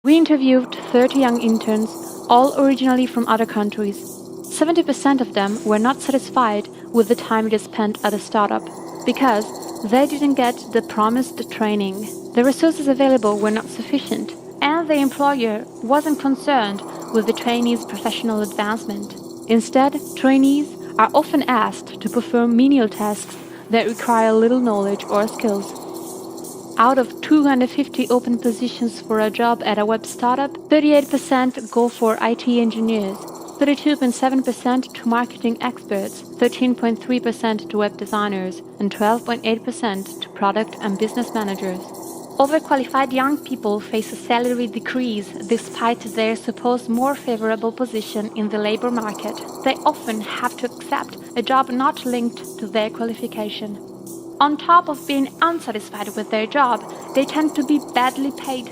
We interviewed 30 young interns, all originally from other countries. 70% of them were not satisfied with the time they spent at a startup because they didn't get the promised training. The resources available were not sufficient, and the employer wasn't concerned with the trainees' professional advancement. Instead, trainees are often asked to perform menial tasks that require little knowledge or skills. Out of 250 open positions for a job at a web startup, 38% go for IT engineers, 32.7% to marketing experts, 13.3% to web designers, and 12.8% to product and business managers. Overqualified young people face a salary decrease despite their supposed more favorable position in the labor market. They often have to accept a job not linked to their qualification. On top of being unsatisfied with their job, they tend to be badly paid.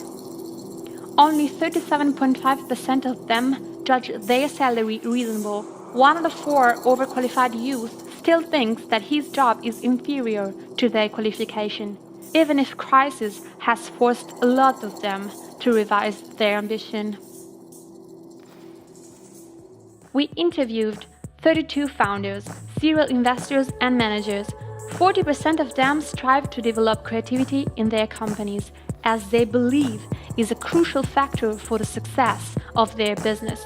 Only 37.5% of them judge their salary reasonable. 1 out of 4 overqualified youth still thinks that his job is inferior to their qualification, even if crisis has forced a lot of them to revise their ambition. We interviewed 32 founders, serial investors and managers. 40% of them strive to develop creativity in their companies, as they believe is a crucial factor for the success of their business.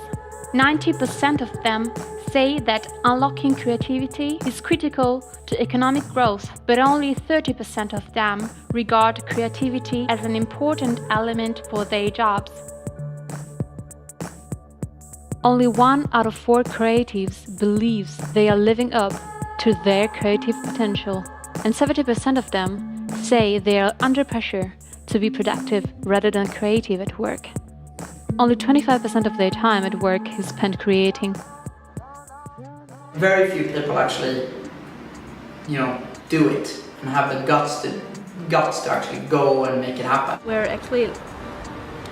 90% of them say that unlocking creativity is critical to economic growth, but only 30% of them regard creativity as an important element for their jobs. Only 1 out of 4 creatives believes they are living up to their creative potential, and 70% of them say they are under pressure to be productive rather than creative at work. Only 25% of their time at work is spent creating. Very few people actually, do it and have the guts to actually go and make it happen. We're actually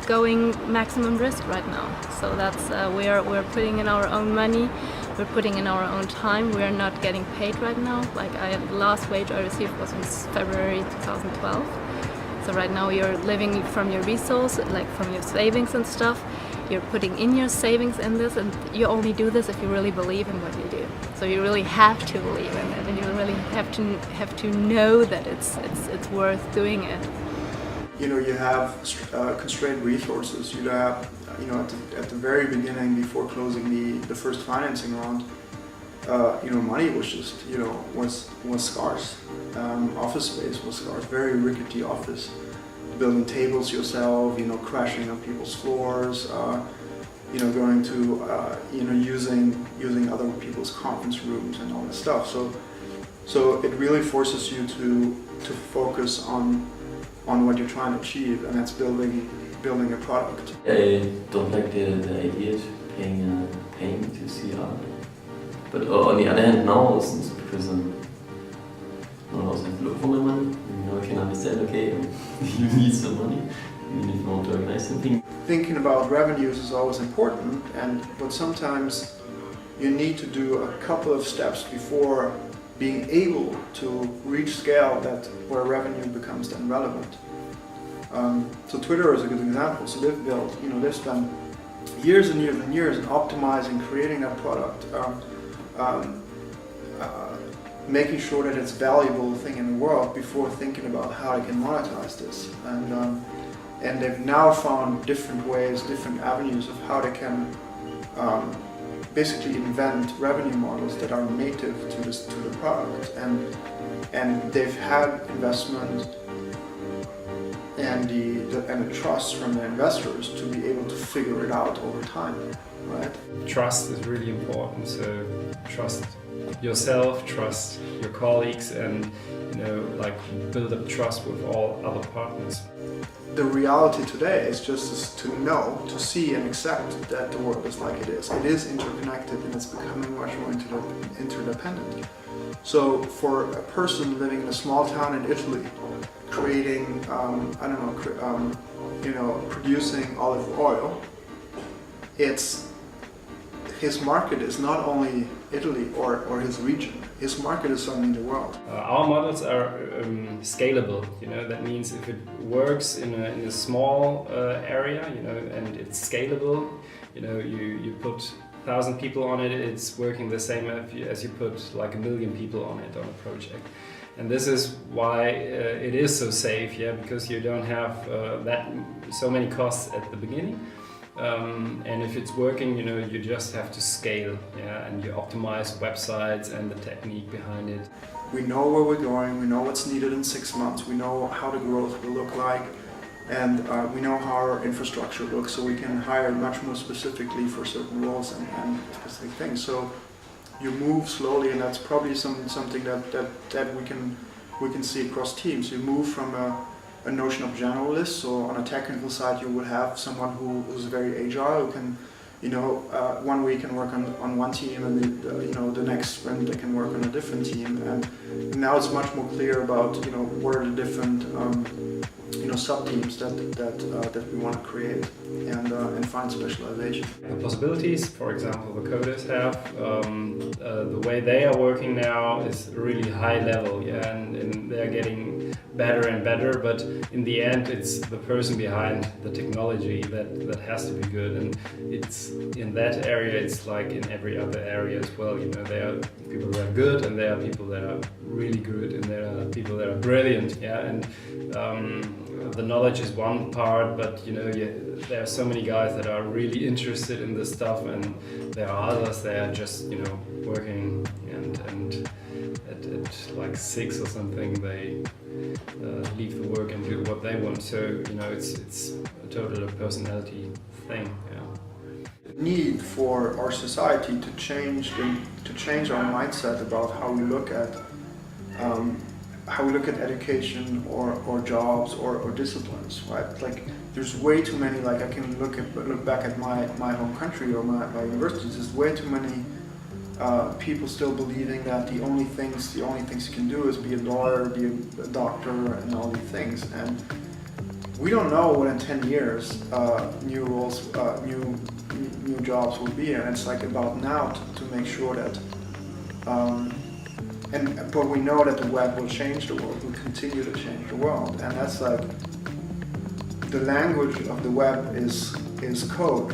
going maximum risk right now, so that's we're putting in our own money. We're putting in our own time. We're not getting paid right now. The last wage I received was in February 2012. So right now you're living from your resources, from your savings and stuff. You're putting in your savings in this, and you only do this if you really believe in what you do. So you really have to believe in it, and you really have to know that it's worth doing it. You have constrained resources. You have, at the very beginning, before closing the first financing round, money was just, was scarce. Office space was scarce. Very rickety office. Building tables yourself, crashing on people's floors, going to, using other people's conference rooms and all that stuff. So it really forces you to focus on what you're trying to achieve, and that's building a product. I don't like the idea of paying to see art. But on the other hand, now, since because I also have to look for my money, I can understand, okay, you need some money, even if you want to organize something. Thinking about revenues is always important, but sometimes you need to do a couple of steps before being able to reach scale where revenue becomes then relevant. So Twitter is a good example. So they've spent years and years and years in optimizing, creating that product, making sure that it's a valuable thing in the world before thinking about how they can monetize this. And they've now found different ways, different avenues of how they can basically invent revenue models that are native to the product, and they've had investment and the trust from the investors to be able to figure it out over time, right? Trust is really important. So trust yourself, trust your colleagues, and build up trust with all other partners. The reality today is just to see and accept that the world is like it is. It is interconnected and it's becoming much more interdependent. So for a person living in a small town in Italy, creating, producing olive oil, it's his market is not only Italy or his region. His market is suddenly the world. Our models are scalable. That means if it works in a small area, and it's scalable, you put 1,000 people on it, it's working the same as you put like 1 million people on it on a project. And this is why it is so safe, because you don't have so many costs at the beginning. And if it's working, you just have to scale, and you optimize websites and the technique behind it. We know where we're going, we know what's needed in 6 months, we know how the growth will look like, and we know how our infrastructure looks, so we can hire much more specifically for certain roles and specific things. So you move slowly, and that's probably something that we can see across teams. You move from a notion of generalist. So on a technical side, you would have someone who's very agile, who can, 1 week can work on one team, and the next sprint they can work on a different team. And now it's much more clear about what are the different sub-teams that we want to create and find specialization. The possibilities, for example, the coders have, the way they are working now is really high level, and they're getting better and better, but in the end it's the person behind the technology that has to be good, and it's in that area, it's like in every other area as well. There are people that are good, and there are people that are really good, and there are people that are brilliant, and the knowledge is one part, but there are so many guys that are really interested in this stuff, and there are others that are just working, and at like 6 or something they leave the work and do what they want. So it's a total personality thing. Need for our society to change our mindset about how we look at education or jobs or disciplines, right? Like there's way too many. Like I can look back at my home country or my universities. There's way too many people still believing that the only things you can do is be a lawyer, be a doctor, and all these things. And we don't know what in 10 years new roles, new jobs will be, and it's like about now to make sure that. But we know that the web will change the world, will continue to change the world, and that's like the language of the web is code.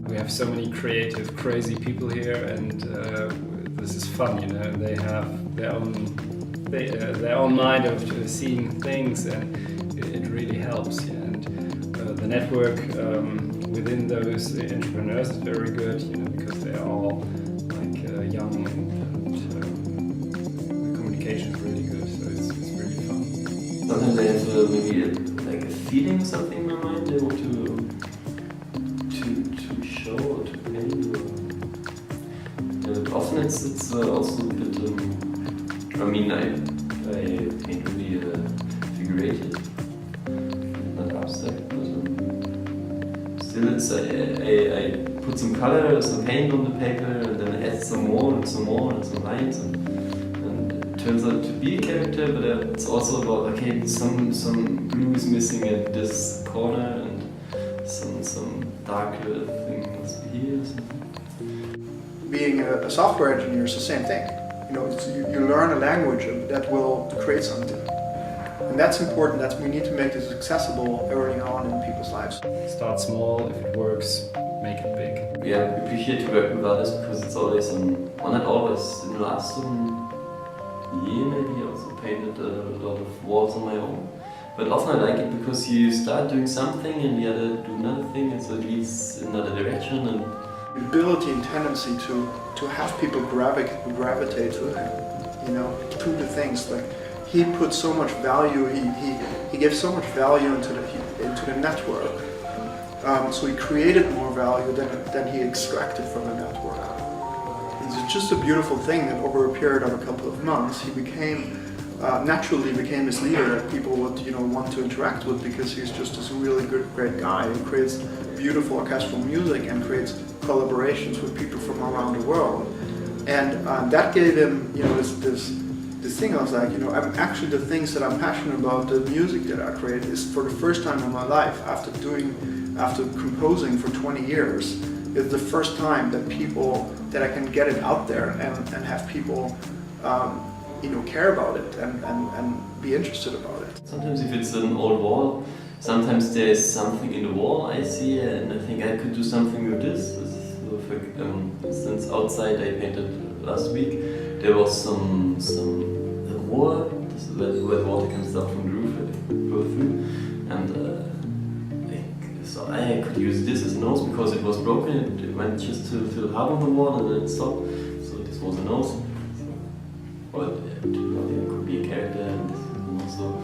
We have so many creative, crazy people here, and this is fun, They have their own mind of seeing things, and it really helps. And the network within those entrepreneurs is very good, because they're all like young, and the communication is really good. So it's really fun. Sometimes they have maybe like a feeling, something in their mind they want to show or to paint. But often it's also a bit. I paint really figurative, not abstract, but still it's I put some color, some paint on the paper, and then add some more and some lines, and it turns out to be a character. But it's also about some blue is missing at this corner, and some darker thing must be here. Being a software engineer is the same thing. You learn a language that will create something. And that's important, that we need to make this accessible early on in people's lives. Start small, if it works, make it big. Yeah, we appreciate to work with others because it's always, not always, in the last year maybe, I also painted a lot of walls on my own. But often I like it because you start doing something and the other do another thing, and so it leads in another direction. And the ability and tendency to have people gravitate to him, to the things. Like he put so much value, he gave so much value into the network. So he created more value than he extracted from the network. It's just a beautiful thing that over a period of a couple of months, he naturally became this leader that people would want to interact with, because he's just this really great guy who creates beautiful orchestral music and creates collaborations with people from around the world. And that gave him this thing. I was like, I'm actually, the things that I'm passionate about, the music that I create, is for the first time in my life, after composing for 20 years, it's the first time that I can get it out there and have people care about it and be interested about it. Sometimes if it's an old wall, sometimes there's something in the wall I see and I think I could do something with this. For instance, outside I painted last week, there was some roar where the water comes down from the roof and go through, and so I could use this as a nose because it was broken. It went just to the hub of the wall and then it stopped. So this was a nose. Or there could be a character and this also.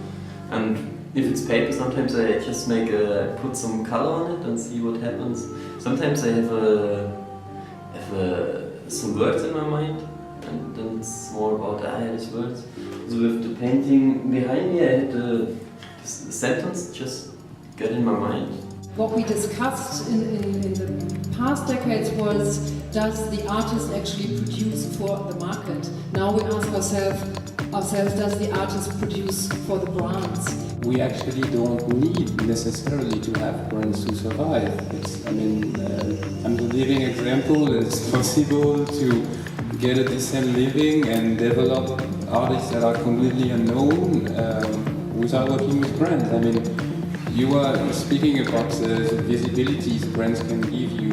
And if it's paper, sometimes I just put some color on it and see what happens. Sometimes I have some words in my mind, and then it's more about these words. So with the painting behind me, I had this sentence just get in my mind. What we discussed in the past decades was, does the artist actually produce for the market? Now we ask ourselves, does the artist produce for the brands? We actually don't need necessarily to have brands to survive. I'm the living example. It's possible to get a decent living and develop artists that are completely unknown without working with brands. You are speaking about the visibilities brands can give you.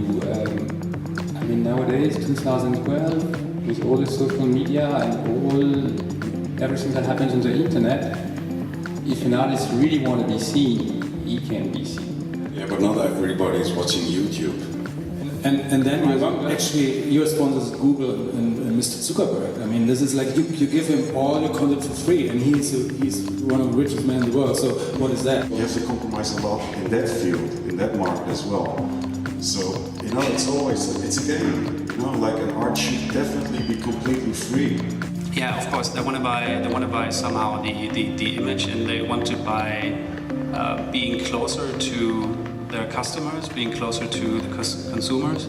Nowadays, 2012, with all the social media and everything that happens on the internet, if an artist really wants to be seen, he can be seen. Yeah, but not everybody is watching YouTube. And then actually your sponsors Google and Mr. Zuckerberg. This is like you give him all your content for free, and he's one of the richest men in the world. So what is that? You have to compromise a lot in that field, in that market as well. So it's a game. Like an art should definitely be completely free. Yeah, of course they want to buy somehow the image, and they want to buy being closer to their customers, being closer to the consumers,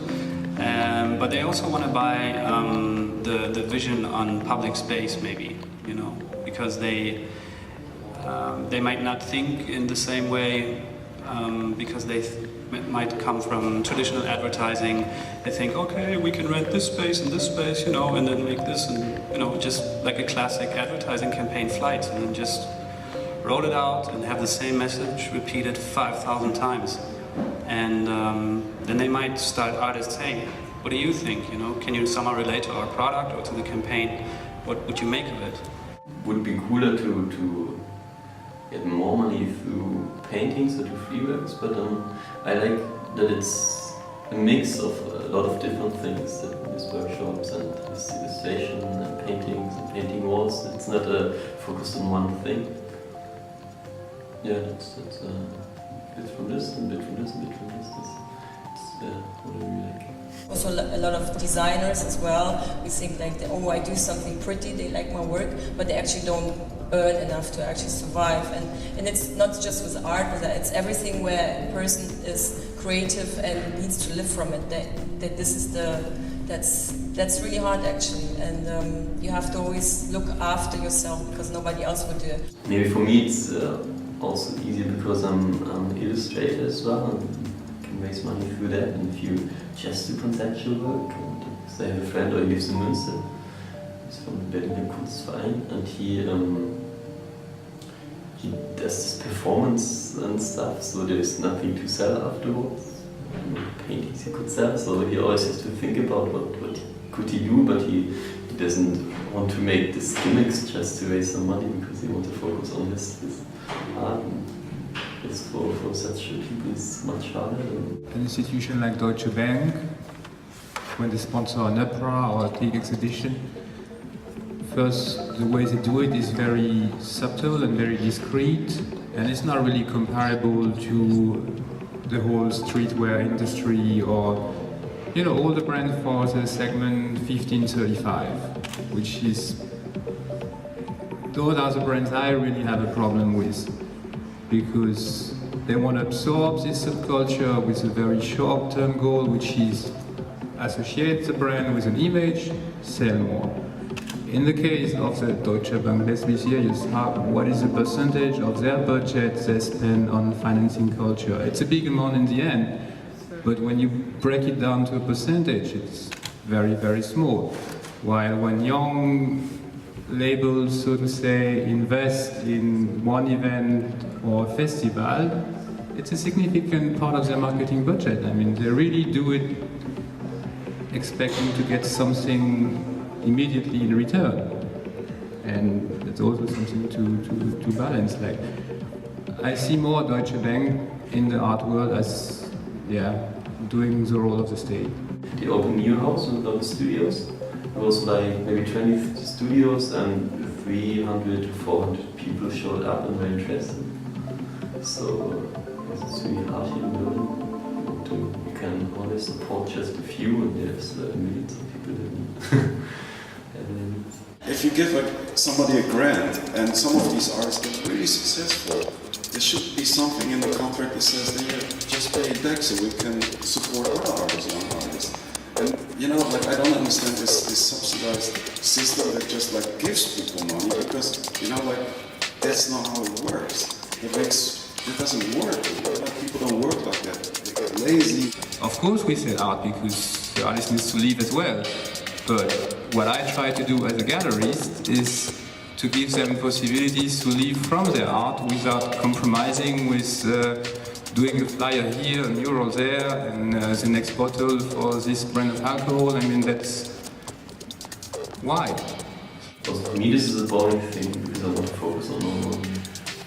but they also want to buy the vision on public space, maybe, because they might not think in the same way, because they might come from traditional advertising. They think, okay, we can rent this space and this space, and then make this, and just like a classic advertising campaign flight, and then just roll it out and have the same message repeated 5,000 times. And then they might start artists saying, what do you think? Can you somehow relate to our product or to the campaign? What would you make of it? Would be cooler to get more money through paintings or to free works, but I like that it's a mix of a lot of different things, these workshops and this illustration and paintings and painting walls. It's not focused on one thing. Yeah, that's bit from this and bit from this and bit from this. It's what I really like. Also a lot of designers as well. We think like, I do something pretty, they like my work, but they actually don't earn enough to actually survive. And it's not just with art, but it's everything where a person is creative and needs to live from it. That this is that's really hard actually, and you have to always look after yourself because nobody else would do it. Maybe for me it's also easier because I'm an illustrator as well and can raise money through that. And if you just do conceptual work, and I have a friend who lives in Münster, he's from the Berliner Kunstverein, and he does this performance and stuff, so there's nothing to sell afterwards. No paintings he could sell, so he always has to think about what could he do, but he doesn't want to make these gimmicks just to raise some money because he wants to focus on his art. It's for such people it's much harder. An institution like Deutsche Bank, when they sponsor an opera or a big exhibition, first the way they do it is very subtle and very discreet, and it's not really comparable to the whole streetwear industry or all the brands for the segment 1535, which is, those are the brands I really have a problem with, because they want to absorb this subculture with a very short-term goal, which is associate the brand with an image, sell more. In the case of the Deutsche Bank, let's be serious, what is the percentage of their budget they spend on financing culture? It's a big amount in the end, But when you break it down to a percentage, it's very, very small. While when young labels, so to say, invest in one event or festival, it's a significant part of their marketing budget. I mean, they really do it expecting to get something immediately in return. And it's also something to balance. Like, I see more Deutsche Bank in the art world as, doing the role of the state. They opened new house and a lot of studios. There was like maybe 20 studios and 300 to 400 people showed up and were interested. So it's really hard here in Berlin. You can only support just a few and there's millions of people that need. If you give somebody a grant and some of these artists get really successful, there should be something in the contract that says that you just pay it back so we can support other artists, young artists. And I don't understand this subsidized system that just gives people money because that's not how it works. It doesn't work. People don't work like that. They get lazy. Of course we sell art because the artist needs to live as well. But what I try to do as a gallerist is to give them possibilities to live from their art without compromising with doing a flyer here, a mural there, and the next bottle for this brand of alcohol. I mean, that's why. Also for me, this is a boring thing because I want to focus on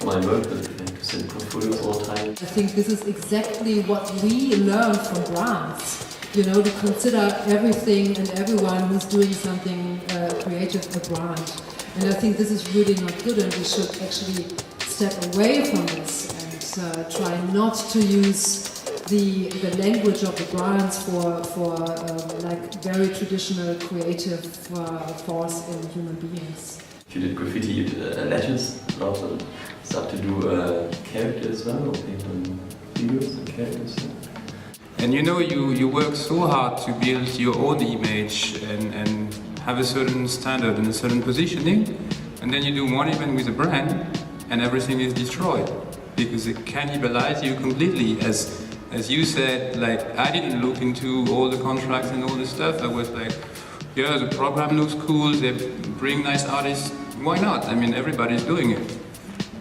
my work, but I have to send portfolios all the time. I think this is exactly what we learn from grants. To consider everything and everyone who's doing something creative a grant. And I think this is really not good, and we should actually step away from this and try not to use the language of the grants for very traditional creative force in human beings. If you did graffiti, you did letters, also start to do characters as well, or paint figures and characters. And you work so hard to build your own image and have a certain standard and a certain positioning, and then you do one event with a brand and everything is destroyed because it cannibalizes you completely. As you said, I didn't look into all the contracts and all this stuff. I was like, the program looks cool, they bring nice artists, why not? I mean, everybody's doing it.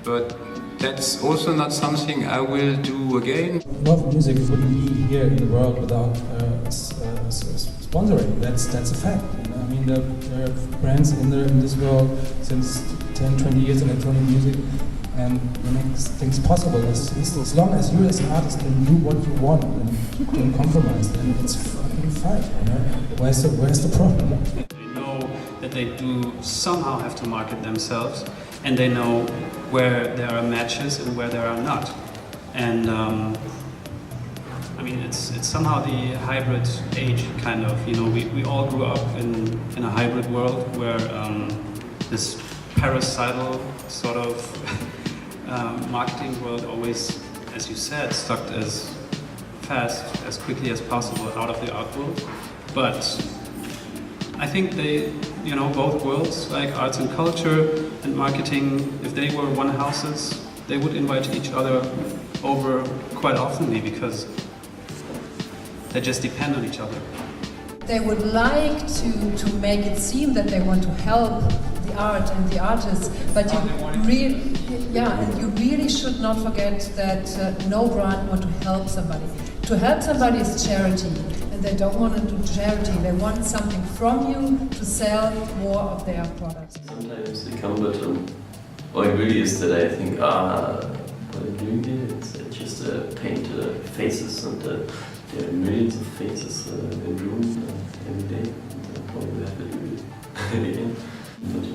But that's also not something I will do again. A lot of music wouldn't be here in the world without sponsoring. That's a fact. I mean, there are brands in this world since 10, 20 years in electronic music, and it makes things possible. As long as you as an artist can do what you want and don't compromise, then it's fucking fine. Where's the problem? They know that they do somehow have to market themselves, and they know where there are matches and where there are not. And it's somehow the hybrid age, kind of. We all grew up in a hybrid world where this parasital sort of marketing world always, as you said, sucked as fast, as quickly as possible out of the art world. But I think both worlds, like arts and culture and marketing, if they were one houses, they would invite each other over quite oftenly because they just depend on each other. They would like to make it seem that they want to help the art and the artists, but you really should not forget that no brand want to help somebody. To help somebody is charity, and they don't want to do charity. They want something from you to sell more of their products. Sometimes they come, but what it really is that I think, what I'm doing here, it's just paint faces, and there are millions of faces in the room every day. And probably we have to do it again. But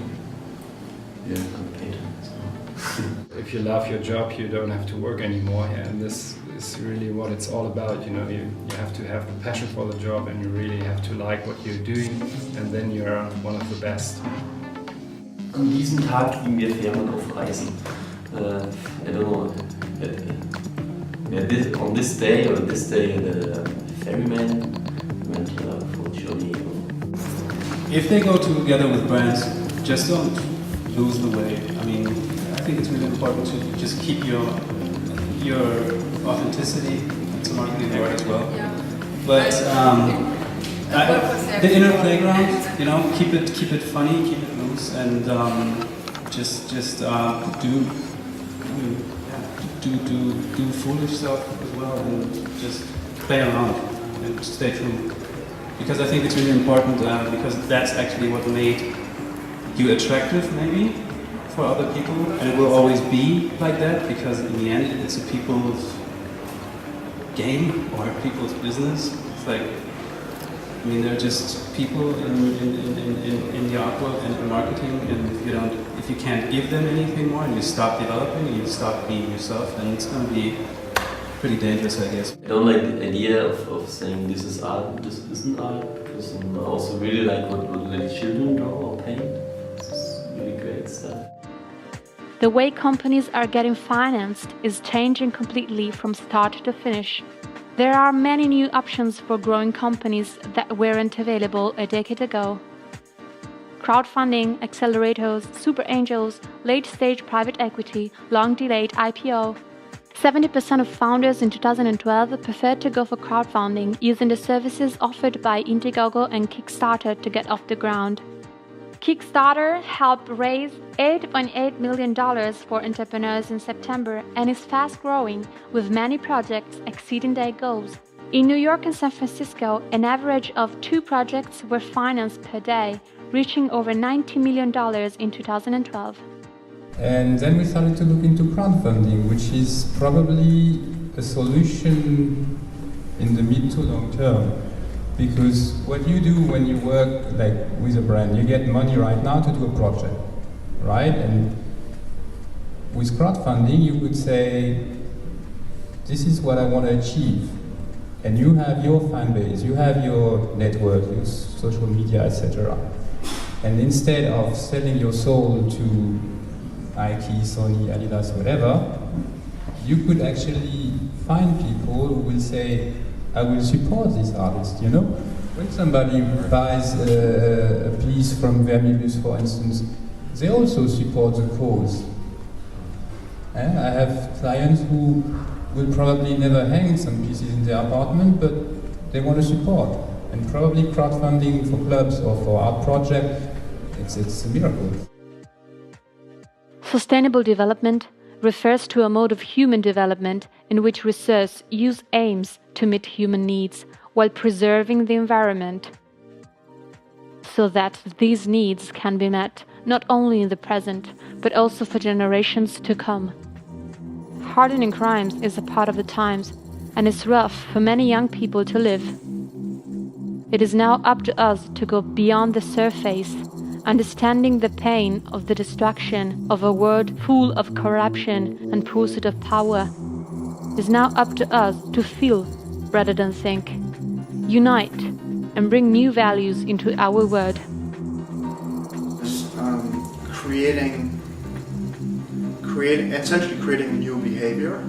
I'm a painter. So. If you love your job, you don't have to work anymore, and this is really what it's all about. You have to have the passion for the job, and you really have to like what you're doing, and then you're one of the best. An diesem Tag gingen wir Fähren auf Reisen. I don't know. On this day, the ferryman went for a journey. If they go together with brands, just don't lose the way. I mean, I think it's really important to just keep your authenticity. It's a marketing word as well. Yeah. But the inner playground, you know, keep it funny, keep it loose, and just do foolish stuff as well, and just play around and stay true. Because I think it's really important, because that's actually what made you attractive, maybe, for other people, and it will always be like that, because in the end it's a people's game or people's business. It's like, I mean, they're just people in the artwork and in marketing, and if you can't give them anything more, and you stop developing, and you stop being yourself, then it's going to be pretty dangerous, I guess. I don't like the idea of saying this is art, this isn't art, because I also really like what little children draw or paint. This is really great stuff. The way companies are getting financed is changing completely from start to finish. There are many new options for growing companies that weren't available a decade ago. Crowdfunding, accelerators, super angels, late-stage private equity, long-delayed IPO. 70% of founders in 2012 preferred to go for crowdfunding, using the services offered by Indiegogo and Kickstarter to get off the ground. Kickstarter helped raise $8.8 million for entrepreneurs in September and is fast-growing, with many projects exceeding their goals. In New York and San Francisco, an average of 2 projects were financed per day, reaching over $90 million in 2012. And then we started to look into crowdfunding, which is probably a solution in the mid to long term. Because what you do when you work like with a brand, you get money right now to do a project, right? And with crowdfunding, you could say, this is what I want to achieve. And you have your fan base, you have your network, your social media, etc. And instead of selling your soul to Nike, Sony, Adidas, whatever, you could actually find people who will say, I will support this artist, you know? When somebody buys a piece from Vermilius, for instance, they also support the cause. And I have clients who will probably never hang some pieces in their apartment, but they want to support. And probably crowdfunding for clubs or for art projects, it's a miracle. Sustainable development refers to a mode of human development in which research aims to meet human needs while preserving the environment, so that these needs can be met not only in the present, but also for generations to come. Hardening crimes is a part of the times, and it's rough for many young people to live. It is now up to us to go beyond the surface, understanding the pain of the destruction of a world full of corruption and pursuit of power. It is now up to us to feel rather than think, unite, and bring new values into our world. Essentially creating a new behavior.